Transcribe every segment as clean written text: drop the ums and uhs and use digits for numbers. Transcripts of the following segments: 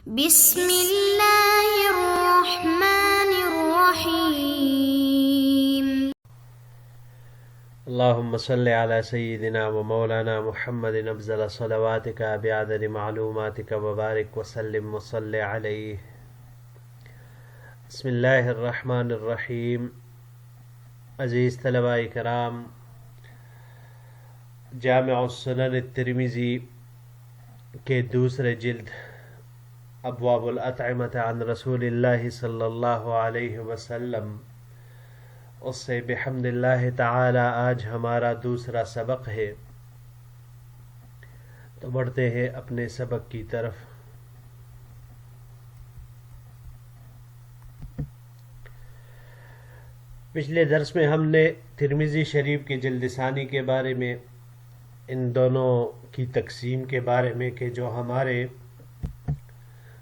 بسم اللہ الرحمن الرحیم۔ اللهم صل على سيدنا ومولانا محمد افضل صلواتك بعدد معلوماتك وبارك وسلم وصل عليه۔ بسم اللہ الرحمن الرحیم۔ عزیز طلباء کرام، جامع السنن الترمذی کے دوسرے جلد ابواب الاطعمۃ عن رسول اللہ صلی اللہ علیہ وسلم، اس سے بحمد اللہ تعالی آج ہمارا دوسرا سبق ہے۔ تو بڑھتے ہیں اپنے سبق کی طرف۔ پچھلے درس میں ہم نے ترمذی شریف کی جلد ثانی کے بارے میں، ان دونوں کی تقسیم کے بارے میں کہ جو ہمارے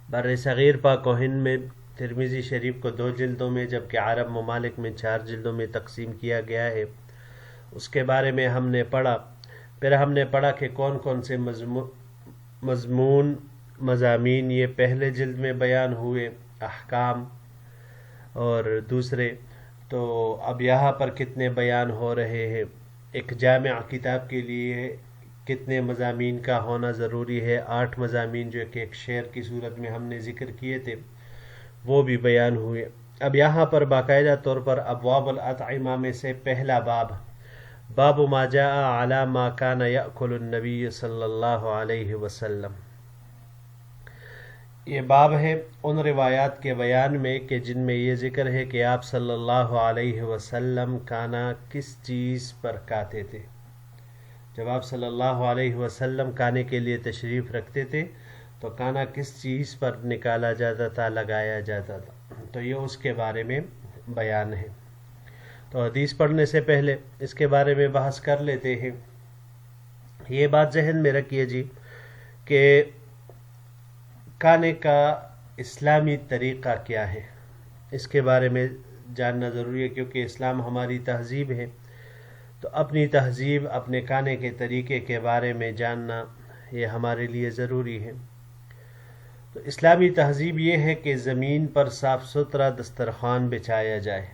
بر صغیر پاک و ہند میں ترمذی شریف کو 2 جلدوں میں جبکہ عرب ممالک میں 4 جلدوں میں تقسیم کیا گیا ہے، اس کے بارے میں ہم نے پڑھا۔ پھر ہم نے پڑھا کہ کون کون سے مضامین یہ پہلے جلد میں بیان ہوئے، احکام اور دوسرے، تو اب یہاں پر کتنے بیان ہو رہے ہیں۔ ایک جامع کتاب کے لیے کتنے مضامین کا ہونا ضروری ہے، 8 مضامین جو کہ ایک شعر کی صورت میں ہم نے ذکر کیے تھے وہ بھی بیان ہوئے۔ اب یہاں پر باقاعدہ طور پر ابواب الاطعمہ میں سے پہلا باب ما جاء علی ما کان یأکل النبی صلی اللہ علیہ وسلم، یہ باب ہے ان روایات کے بیان میں کہ جن میں یہ ذکر ہے کہ آپ صلی اللہ علیہ وسلم کھانا کس چیز پر کھاتے تھے۔ جب آپ صلی اللہ علیہ وسلم کھانے کے لیے تشریف رکھتے تھے تو کھانا کس چیز پر نکالا جاتا تھا، لگایا جاتا تھا، تو یہ اس کے بارے میں بیان ہے۔ تو حدیث پڑھنے سے پہلے اس کے بارے میں بحث کر لیتے ہیں۔ یہ بات ذہن میں رکھیے جی کہ کھانے کا اسلامی طریقہ کیا ہے، اس کے بارے میں جاننا ضروری ہے، کیونکہ اسلام ہماری تہذیب ہے، تو اپنی تہذیب، اپنے کھانے کے طریقے کے بارے میں جاننا یہ ہمارے لیے ضروری ہے۔ تو اسلامی تہذیب یہ ہے کہ زمین پر صاف ستھرا دسترخوان بچھایا جائے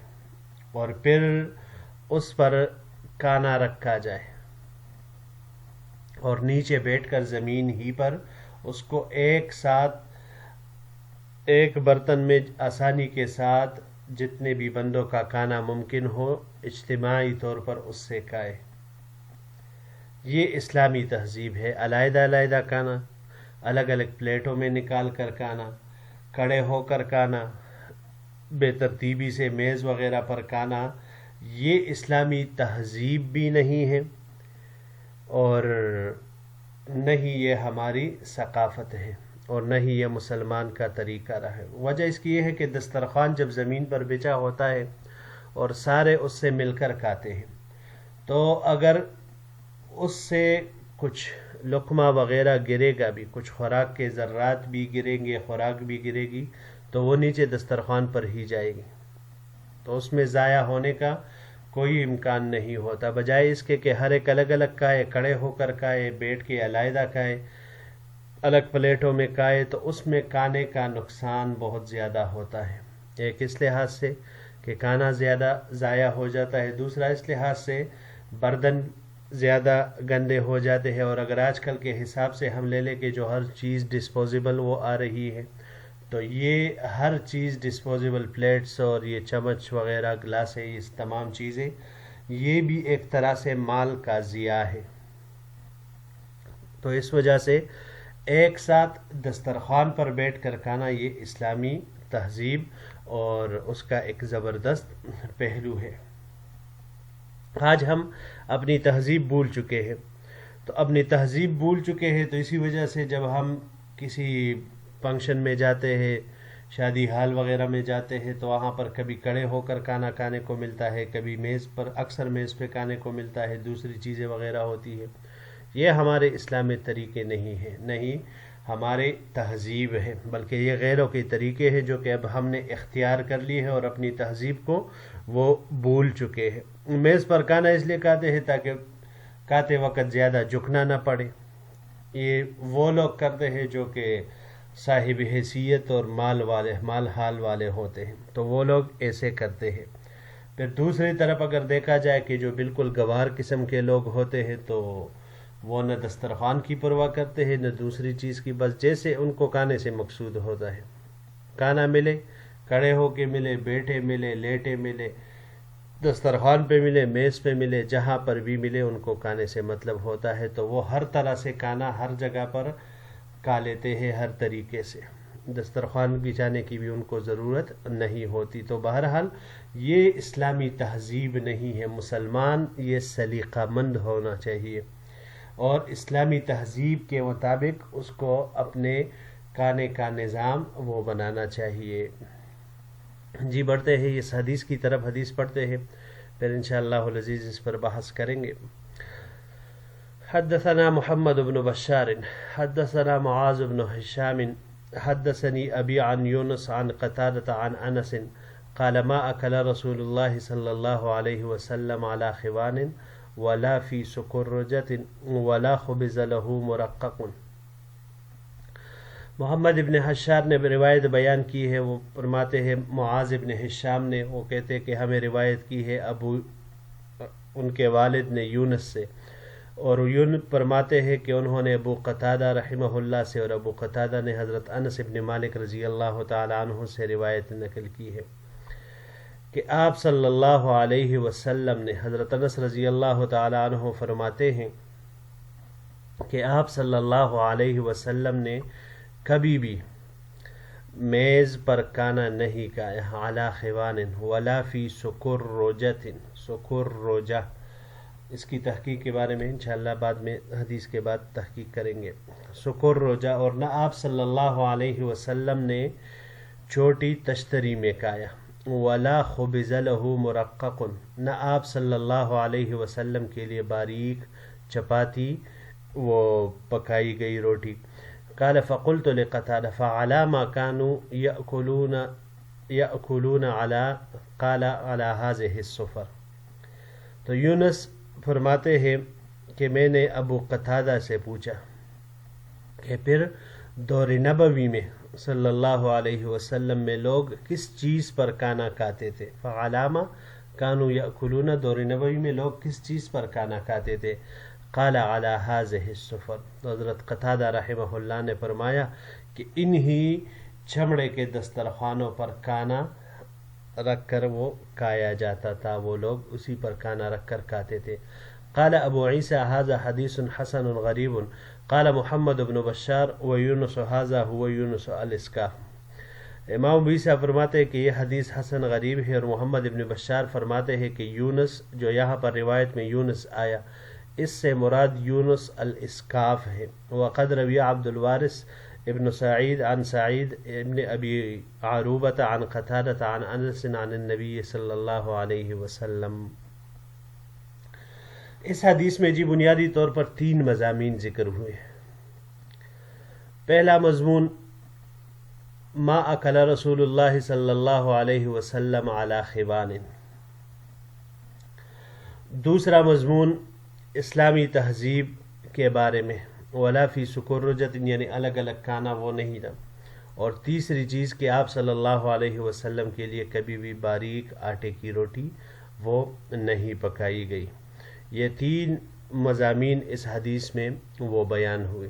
اور پھر اس پر کھانا رکھا جائے اور نیچے بیٹھ کر زمین ہی پر اس کو ایک ساتھ ایک برتن میں آسانی کے ساتھ جتنے بھی بندوں کا کھانا ممکن ہو اجتماعی طور پر اس سے کھائے۔ یہ اسلامی تہذیب ہے۔ علیحدہ علیحدہ کھانا، الگ الگ پلیٹوں میں نکال کر کھانا، کھڑے ہو کر کھانا، بے ترتیبی سے میز وغیرہ پر کھانا، یہ اسلامی تہذیب بھی نہیں ہے اور نہ ہی یہ ہماری ثقافت ہے اور نہ ہی یہ مسلمان کا طریقہ رہا ہے۔ وجہ اس کی یہ ہے کہ دسترخوان جب زمین پر بچھا ہوتا ہے اور سارے اس سے مل کر کھاتے ہیں، تو اگر اس سے کچھ لقمہ وغیرہ گرے گا بھی، کچھ خوراک کے ذرات بھی گریں گے، خوراک بھی گرے گی، تو وہ نیچے دسترخوان پر ہی جائے گی، تو اس میں ضائع ہونے کا کوئی امکان نہیں ہوتا۔ بجائے اس کے کہ ہر ایک الگ الگ کھائے، کھڑے ہو کر کھائے، بیٹھ کے علیحدہ کھائے، الگ پلیٹوں میں کھائے، تو اس میں کھانے کا نقصان بہت زیادہ ہوتا ہے۔ ایک اس لحاظ سے کہ کھانا زیادہ ضائع ہو جاتا ہے، دوسرا اس لحاظ سے برتن زیادہ گندے ہو جاتے ہیں، اور اگر آج کل کے حساب سے ہم لے لیں کہ جو ہر چیز ڈسپوزیبل وہ آ رہی ہے، تو یہ ہر چیز ڈسپوزیبل پلیٹس اور یہ چمچ وغیرہ، گلاس ہے، یہ تمام چیزیں یہ بھی ایک طرح سے مال کا ضیاع ہے۔ تو اس وجہ سے ایک ساتھ دسترخوان پر بیٹھ کر کھانا یہ اسلامی تہذیب اور اس کا ایک زبردست پہلو ہے۔ آج ہم اپنی تہذیب بھول چکے ہیں، تو اپنی تہذیب بھول چکے ہیں، تو اسی وجہ سے جب ہم کسی فنکشن میں جاتے ہیں، شادی ہال وغیرہ میں جاتے ہیں، تو وہاں پر کبھی کھڑے ہو کر کھانا کھانے کو ملتا ہے، کبھی میز پر، اکثر میز پہ کھانے کو ملتا ہے، دوسری چیزیں وغیرہ ہوتی ہے۔ یہ ہمارے اسلامی طریقے نہیں ہیں، نہیں ہمارے تہذیب ہے، بلکہ یہ غیروں کے طریقے ہیں جو کہ اب ہم نے اختیار کر لی ہے اور اپنی تہذیب کو وہ بھول چکے ہیں۔ میز پر کھانا اس لیے کھاتے ہیں تاکہ کھاتے وقت زیادہ جھکنا نہ پڑے۔ یہ وہ لوگ کرتے ہیں جو کہ صاحب حیثیت اور مال حال والے ہوتے ہیں تو وہ لوگ ایسے کرتے ہیں. پھر دوسری طرف اگر دیکھا جائے کہ جو بالکل گوار قسم کے لوگ ہوتے ہیں تو وہ نہ دسترخوان کی پرواہ کرتے ہیں نہ دوسری چیز کی، بس جیسے ان کو کھانے سے مقصود ہوتا ہے، کھانا ملے، کھڑے ہو کے ملے، بیٹھے ملے، لیٹے ملے، دسترخوان پہ ملے، میز پہ ملے، جہاں پر بھی ملے ان کو کھانے سے مطلب ہوتا ہے تو وہ ہر طرح سے کھانا ہر جگہ پر کھا لیتے ہیں، ہر طریقے سے، دسترخوان بچھانے کی بھی ان کو ضرورت نہیں ہوتی. تو بہرحال یہ اسلامی تہذیب نہیں ہے. مسلمان یہ سلیقہ مند ہونا چاہیے اور اسلامی تہذیب کے مطابق اس کو اپنے کھانے کا نظام وہ بنانا چاہیے. جی بڑھتے ہیں اس حدیث کی طرف، حدیث پڑھتے ہیں، پھر انشاءاللہ العزیز اس پر بحث کریں گے. حدثنا محمد بن بشار حدثنا معاذ بن هشام حدثني أبي عن يونس عن قتادة عن أنس قال ما أكل رسول الله صلى الله عليه وسلم على خوان ولا في سكرجة ولا خبز له مرقق. محمد ابن حشار نے روایت بیان کی ہے، وہ فرماتے ہیں معاذ ابن ہشام نے، وہ کہتے ہیں کہ ہمیں روایت کی ہے ان کے والد نے یونس سے، اور یونس فرماتے ہیں کہ انہوں نے ابو قتادہ رحمہ اللہ سے، اور ابو قتادہ نے حضرت انس ابن مالک رضی اللہ تعالی عنہ سے روایت نقل کی ہے کہ آپ صلی اللہ علیہ وسلم نے، حضرت انس رضی اللہ تعالی عنہ فرماتے ہیں کہ آپ صلی اللہ علیہ وسلم نے کبھی بھی میز پر کھانا نہیں کھایا، علی خوان ولا فی سکرجۃ، سکرجہ، اس کی تحقیق کے بارے میں انشاءاللہ بعد میں حدیث کے بعد تحقیق کریں گے. سکرجہ، اور نہ آپ صلی اللہ علیہ وسلم نے چھوٹی تشتری میں کھایا، ولا خبز له مرقق، نہ آپ صلی اللہ علیہ وسلم کے لیے باریک چپاتی وہ پکائی گئی روٹی. قال فقلت لقتادہ فعلى ما كانوا يأكلون على قال على هذه السفر. تو یونس فرماتے ہیں کہ میں نے ابو قتادہ سے پوچھا کہ پھر دور نبوی میں صلی اللہ علیہ وسلم میں لوگ کس چیز پر کھانا کھاتے تھے. فعلى ما كانوا يأكلون، دور نبوی میں لوگ کس چیز پر کھانا کھاتے تھے. قال على هذه السفر، تو حضرت قتادہ رحمہ اللہ نے فرمایا کہ انہی چمڑے کے دسترخوانوں پر کھانا رکھ کر وہ کھایا جاتا تھا، وہ لوگ اسی پر کھانا رکھ کر کھاتے تھے. قال ابو عیسیٰ هذا حدیث حسن غریب قال محمد بن بشار ویونس هذا هو یونس الاسکاف. امام ابو عیسیٰ فرماتے ہیں کہ یہ حدیث حسن غریب ہے، اور محمد بن بشار فرماتے ہیں کہ یونس جو یہاں پر روایت میں یونس آیا، اس سے مراد یونس الاسکاف ہے. وقد روی عبد الوارث ابن سعید عن سعید ابن ابی عروبۃ عن قتادۃ عن انس عن النبی صلی اللہ علیہ وسلم. اس حدیث میں جی بنیادی طور پر 3 مضامین ذکر ہوئے. پہلا مضمون ما اکل رسول اللہ صلی اللہ علیہ وسلم علی خوان. دوسرا مضمون اسلامی تہذیب کے بارے میں، ولا فی سکرجۃ، یعنی الگ الگ کھانا وہ نہیں تھا. اور تیسری چیز کہ آپ صلی اللہ علیہ وسلم کے لیے کبھی بھی باریک آٹے کی روٹی وہ نہیں پکائی گئی. یہ 3 مضامین اس حدیث میں وہ بیان ہوئے.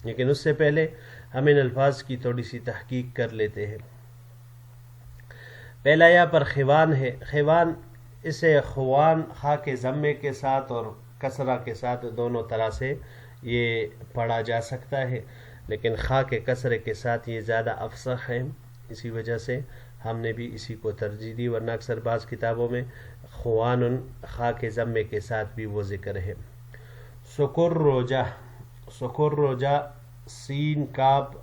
لیکن اس سے پہلے ہم ان الفاظ کی تھوڑی سی تحقیق کر لیتے ہیں. پہلا یہاں پر خوان ہے. خوان، اسے خوان خا کے ضمے کے ساتھ اور کسرہ کے ساتھ دونوں طرح سے یہ پڑھا جا سکتا ہے، لیکن خا کے کسرے کے ساتھ یہ زیادہ افصح ہے، اسی وجہ سے ہم نے بھی اسی کو ترجیح دی، ورنہ اکثر بعض کتابوں میں خوان خا کے ضمے کے ساتھ بھی وہ ذکر ہے. سکرجہ، سکرجہ سین کاف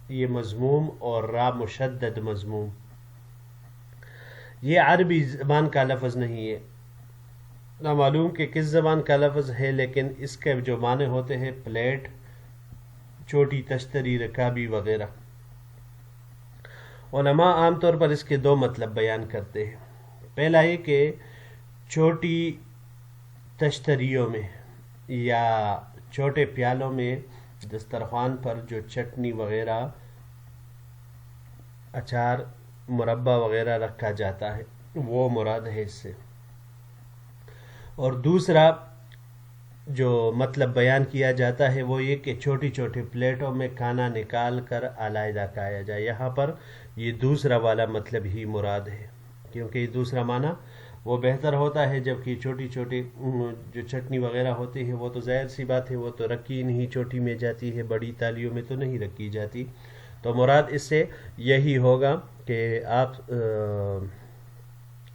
یہ مضموم اور را مشدد مضموم. یہ عربی زبان کا لفظ نہیں ہے، نہ معلوم کہ کس زبان کا لفظ ہے، لیکن اس کے جو معنی ہوتے ہیں پلیٹ، چھوٹی تشتری، رکابی وغیرہ. علماء عام طور پر اس کے 2 مطلب بیان کرتے ہیں. پہلا یہ کہ چھوٹی تشتریوں میں یا چھوٹے پیالوں میں دسترخوان پر جو چٹنی وغیرہ اچار مربع وغیرہ رکھا جاتا ہے، وہ مراد ہے اس سے۔ اور دوسرا جو مطلب بیان کیا جاتا ہے وہ یہ کہ چھوٹی چھوٹی پلیٹوں میں کھانا نکال کر علیحدہ کھایا جائے، یہاں پر یہ دوسرا والا مطلب ہی مراد ہے، کیونکہ یہ دوسرا معنی وہ بہتر ہوتا ہے، جبکہ چھوٹی چھوٹی جو چٹنی وغیرہ ہوتی ہے وہ تو ظاہر سی بات ہے وہ تو رکھی نہیں چھوٹی میں جاتی ہے، بڑی تالیوں میں تو نہیں رکھی جاتی، تو مراد اس سے یہی ہوگا کہ آپ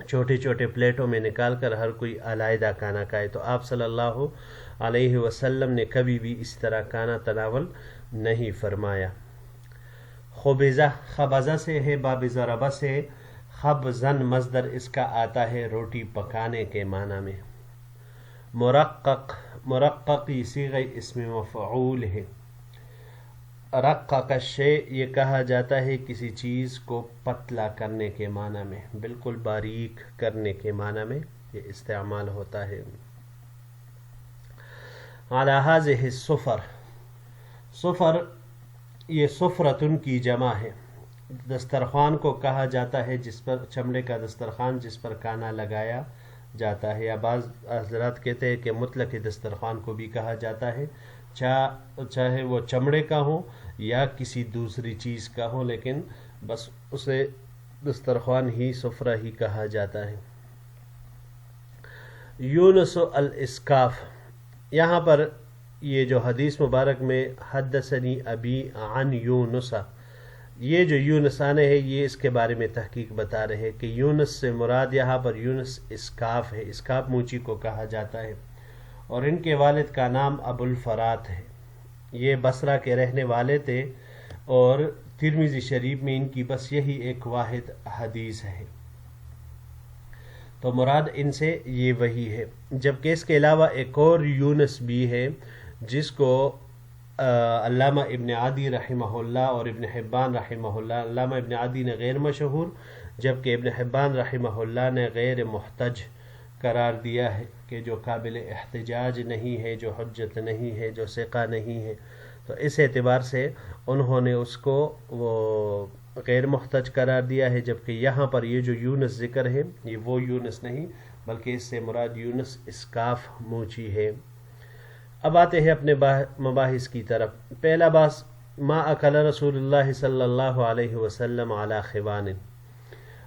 چھوٹے چھوٹے پلیٹوں میں نکال کر ہر کوئی علیحدہ کھانا کھائے۔ تو آپ صلی اللہ علیہ وسلم نے کبھی بھی اس طرح کھانا تناول نہیں فرمایا۔ خبزہ، خبزہ سے ہے، باب ضربہ سے، خبزن مصدر اس کا آتا ہے روٹی پکانے کے معنی میں۔ مرقق، مرقق یہ صیغہ اسم مفعول ہے۔ رقق الشیء یہ کہا جاتا ہے کسی چیز کو پتلا کرنے کے معنی میں، بالکل باریک کرنے کے معنی میں یہ استعمال ہوتا ہے۔ علی ھذہ السفر، سفر یہ سفرتن کی جمع ہے۔ دسترخوان کو کہا جاتا ہے جس پر چمڑے کا دسترخوان جس پر کھانا لگایا جاتا ہے، یا بعض حضرات کہتے ہیں کہ مطلق دسترخوان کو بھی کہا جاتا ہے، چاہے وہ چمڑے کا ہو یا کسی دوسری چیز کا ہو، لیکن بس اسے دسترخوان ہی سفرہ ہی کہا جاتا ہے۔ یونس الاسکاف، یہاں پر یہ جو حدیث مبارک میں حدثنی ابی عن یونس، یہ جو یونس آنے ہے یہ اس کے بارے میں تحقیق بتا رہے ہیں کہ یونس سے مراد یہاں پر یونس اسکاف ہے، اسکاف موچی کو کہا جاتا ہے، اور ان کے والد کا نام ابو الفرات ہے، یہ بصرہ کے رہنے والے تھے، اور ترمذی شریف میں ان کی بس یہی ایک واحد حدیث ہے، تو مراد ان سے یہ وہی ہے۔ جبکہ اس کے علاوہ ایک اور یونس بھی ہے جس کو علامہ ابن عدی رحمہ اللہ اور ابن حبان رحمہ اللہ، علامہ ابن عدی نے غیر مشہور جبکہ ابن حبان رحمہ اللہ نے غیر محتج قرار دیا ہے کہ جو قابل احتجاج نہیں ہے، جو حجت نہیں ہے، جو ثقہ نہیں ہے، تو اس اعتبار سے انہوں نے اس کو وہ غیر محتج قرار دیا ہے، جبکہ یہاں پر یہ جو یونس ذکر ہے یہ وہ یونس نہیں بلکہ اس سے مراد یونس اسکاف موچی ہے۔ اب آتے ہیں اپنے مباحث کی طرف۔ پہلا باس، ما اکل رسول اللہ صلی اللہ علیہ وسلم علی خوان،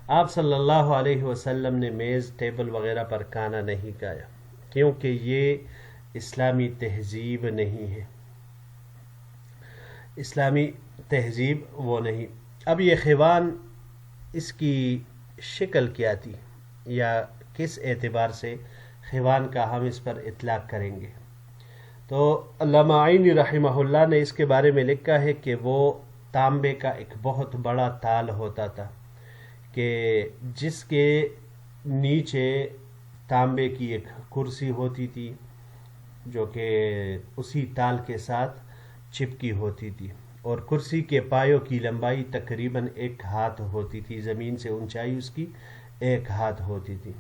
آپ صلی اللہ علیہ وسلم نے میز ٹیبل وغیرہ پر کھانا نہیں کھایا، کیونکہ یہ اسلامی تہذیب نہیں ہے، اسلامی تہذیب وہ نہیں۔ اب یہ خوان اس کی شکل کیا تھی یا کس اعتبار سے خوان کا ہم اس پر اطلاق کریں گے؟ تو علامہ عینی رحمہ اللہ نے اس کے بارے میں لکھا ہے کہ وہ تانبے کا ایک بہت بڑا تال ہوتا تھا کہ جس کے نیچے تانبے کی ایک کرسی ہوتی تھی جو کہ اسی تال کے ساتھ چپکی ہوتی تھی، اور کرسی کے پایوں کی لمبائی تقریباً 1 ہاتھ ہوتی تھی، زمین سے اونچائی اس کی 1 ہاتھ ہوتی تھی،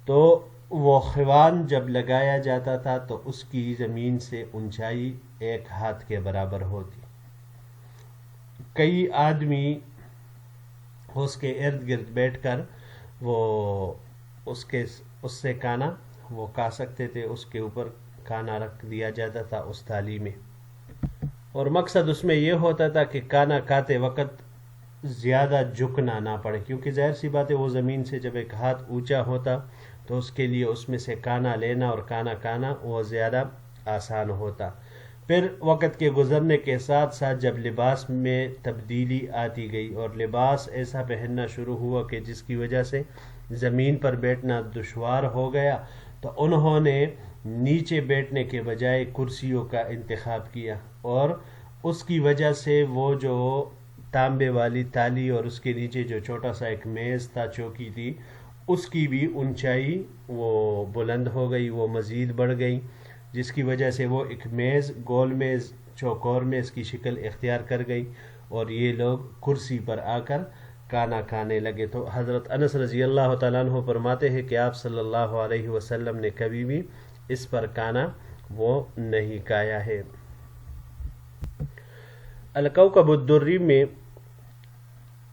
تو وہ خوان جب لگایا جاتا تھا تو اس کی زمین سے اونچائی 1 ہاتھ کے برابر ہوتی، کئی آدمی اس کے ارد گرد بیٹھ کر وہ اس سے کھانا وہ کھا سکتے تھے، اس کے اوپر کھانا رکھ دیا جاتا تھا اس تھالی میں، اور مقصد اس میں یہ ہوتا تھا کہ کھانا کھاتے وقت زیادہ جھکنا نہ پڑے، کیونکہ ظاہر سی بات ہے وہ زمین سے جب 1 ہاتھ اونچا ہوتا تو اس کے لیے اس میں سے کھانا لینا اور کھانا کھانا وہ زیادہ آسان ہوتا۔ پھر وقت کے گزرنے کے ساتھ ساتھ جب لباس میں تبدیلی آتی گئی اور لباس ایسا پہننا شروع ہوا کہ جس کی وجہ سے زمین پر بیٹھنا دشوار ہو گیا، تو انہوں نے نیچے بیٹھنے کے بجائے کرسیوں کا انتخاب کیا، اور اس کی وجہ سے وہ جو تانبے والی تالی اور اس کے نیچے جو چھوٹا سا ایک میز تھا، چوکی تھی، اس کی بھی اونچائی وہ بلند ہو گئی، وہ مزید بڑھ گئی، جس کی وجہ سے وہ ایک میز، گول میز، چوکور میز کی شکل اختیار کر گئی، اور یہ لوگ کرسی پر آ کر کھانا کھانے لگے۔ تو حضرت انس رضی اللہ تعالیٰ عنہ فرماتے ہیں کہ آپ صلی اللہ علیہ وسلم نے کبھی بھی اس پر کھانا وہ نہیں کھایا ہے۔ الکوکب الدری میں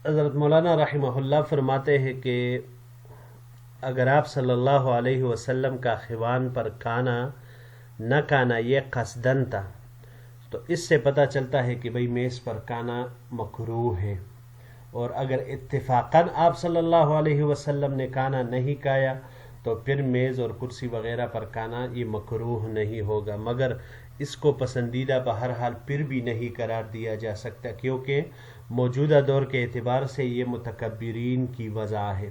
حضرت مولانا رحمہ اللہ فرماتے ہیں کہ اگر آپ صلی اللہ علیہ وسلم کا خوان پر کھانا نہ کھانا یہ قصدن تھا تو اس سے پتہ چلتا ہے کہ بھئی میز پر کھانا مکروہ ہے، اور اگر اتفاقاً آپ صلی اللہ علیہ وسلم نے کھانا نہیں کھایا تو پھر میز اور کرسی وغیرہ پر کھانا یہ مکروہ نہیں ہوگا، مگر اس کو پسندیدہ بہرحال پھر بھی نہیں قرار دیا جا سکتا، کیونکہ موجودہ دور کے اعتبار سے یہ متکبرین کی وضع ہے،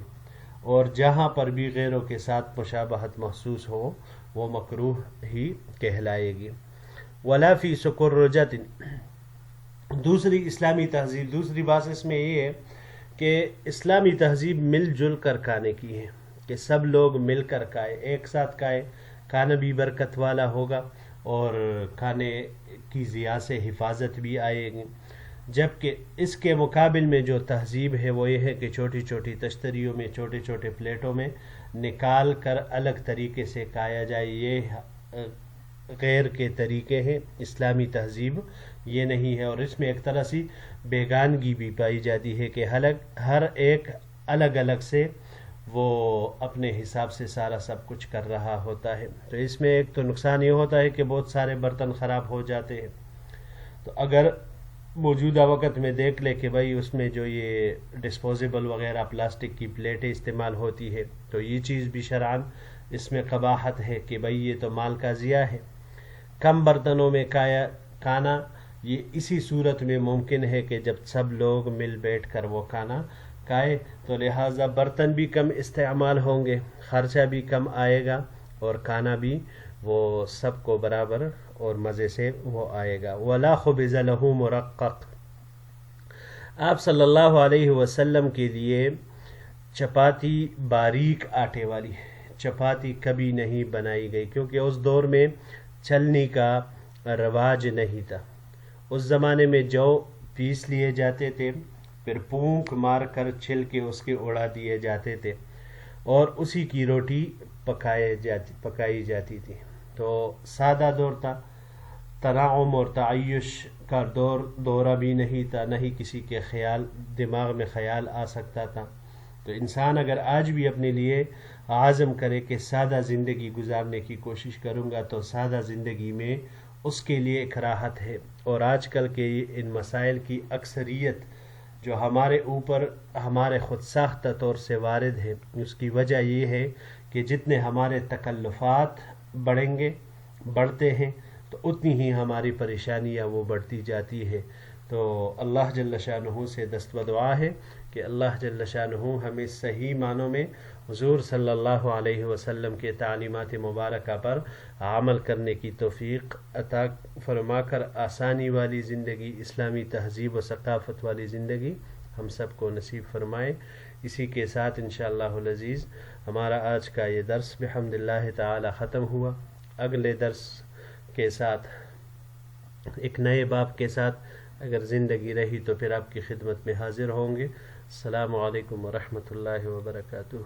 اور جہاں پر بھی غیروں کے ساتھ مشابہت محسوس ہو وہ مکروہ ہی کہلائے گی۔ ولا فی سکرجت، دوسری اسلامی تہذیب، دوسری بات اس میں یہ ہے کہ اسلامی تہذیب مل جل کر کھانے کی ہے، کہ سب لوگ مل کر کھائے، ایک ساتھ کھائے، کھانا بھی برکت والا ہوگا اور کھانے کی ضیاء سے حفاظت بھی آئے گی۔ جبکہ اس کے مقابل میں جو تہذیب ہے وہ یہ ہے کہ چھوٹی چھوٹی تشتریوں میں، چھوٹے چھوٹے پلیٹوں میں نکال کر الگ طریقے سے کھایا جائے، یہ غیر کے طریقے ہیں، اسلامی تہذیب یہ نہیں ہے، اور اس میں ایک طرح سی بیگانگی بھی پائی جاتی ہے کہ ہر ایک الگ الگ سے وہ اپنے حساب سے سارا سب کچھ کر رہا ہوتا ہے۔ تو اس میں ایک تو نقصان یہ ہوتا ہے کہ بہت سارے برتن خراب ہو جاتے ہیں، تو اگر موجودہ وقت میں دیکھ لے کہ بھائی اس میں جو یہ ڈسپوزیبل وغیرہ پلاسٹک کی پلیٹیں استعمال ہوتی ہے تو یہ چیز بھی شرعاً اس میں قباحت ہے کہ بھائی یہ تو مال کا ضیاء ہے۔ کم برتنوں میں کھانا یہ اسی صورت میں ممکن ہے کہ جب سب لوگ مل بیٹھ کر وہ کھانا کھائے، تو لہٰذا برتن بھی کم استعمال ہوں گے، خرچہ بھی کم آئے گا، اور کھانا بھی وہ سب کو برابر اور مزے سے وہ آئے گا۔ وَلَا خُبِزَ لَهُ مُرَقَّقٌ، آپ صلی اللہ علیہ وسلم کے لیے چپاتی باریک آٹے والی چپاتی کبھی نہیں بنائی گئی، کیونکہ اس دور میں چلنی کا رواج نہیں تھا۔ اس زمانے میں جو پیس لیے جاتے تھے، پھر پونک مار کر چھل کے اس کے اڑا دیے جاتے تھے، اور اسی کی روٹی پکائی جاتی تھی۔ تو سادہ دور تھا، تنعم اور تعیش کا دورہ بھی نہیں تھا، نہ ہی کسی کے دماغ میں خیال آ سکتا تھا۔ تو انسان اگر آج بھی اپنے لیے عزم کرے کہ سادہ زندگی گزارنے کی کوشش کروں گا تو سادہ زندگی میں اس کے لیے ایک راحت ہے، اور آج کل کے ان مسائل کی اکثریت جو ہمارے اوپر ہمارے خود ساختہ طور سے وارد ہے، اس کی وجہ یہ ہے کہ جتنے ہمارے تکلفات بڑھتے ہیں تو اتنی ہی ہماری پریشانیاں وہ بڑھتی جاتی ہے۔ تو اللہ جل شانہ سے دست بدعا ہے کہ اللہ جل شانہ ہمیں صحیح معنوں میں حضور صلی اللہ علیہ وسلم کے تعلیمات مبارکہ پر عمل کرنے کی توفیق عطا فرما کر آسانی والی زندگی، اسلامی تہذیب و ثقافت والی زندگی ہم سب کو نصیب فرمائے۔ اسی کے ساتھ انشاءاللہ العزیز ہمارا آج کا یہ درس بحمد اللہ تعالی ختم ہوا۔ اگلے درس کے ساتھ ایک نئے باب کے ساتھ اگر زندگی رہی تو پھر آپ کی خدمت میں حاضر ہوں گے۔ السلام علیکم ورحمۃ اللہ وبرکاتہ۔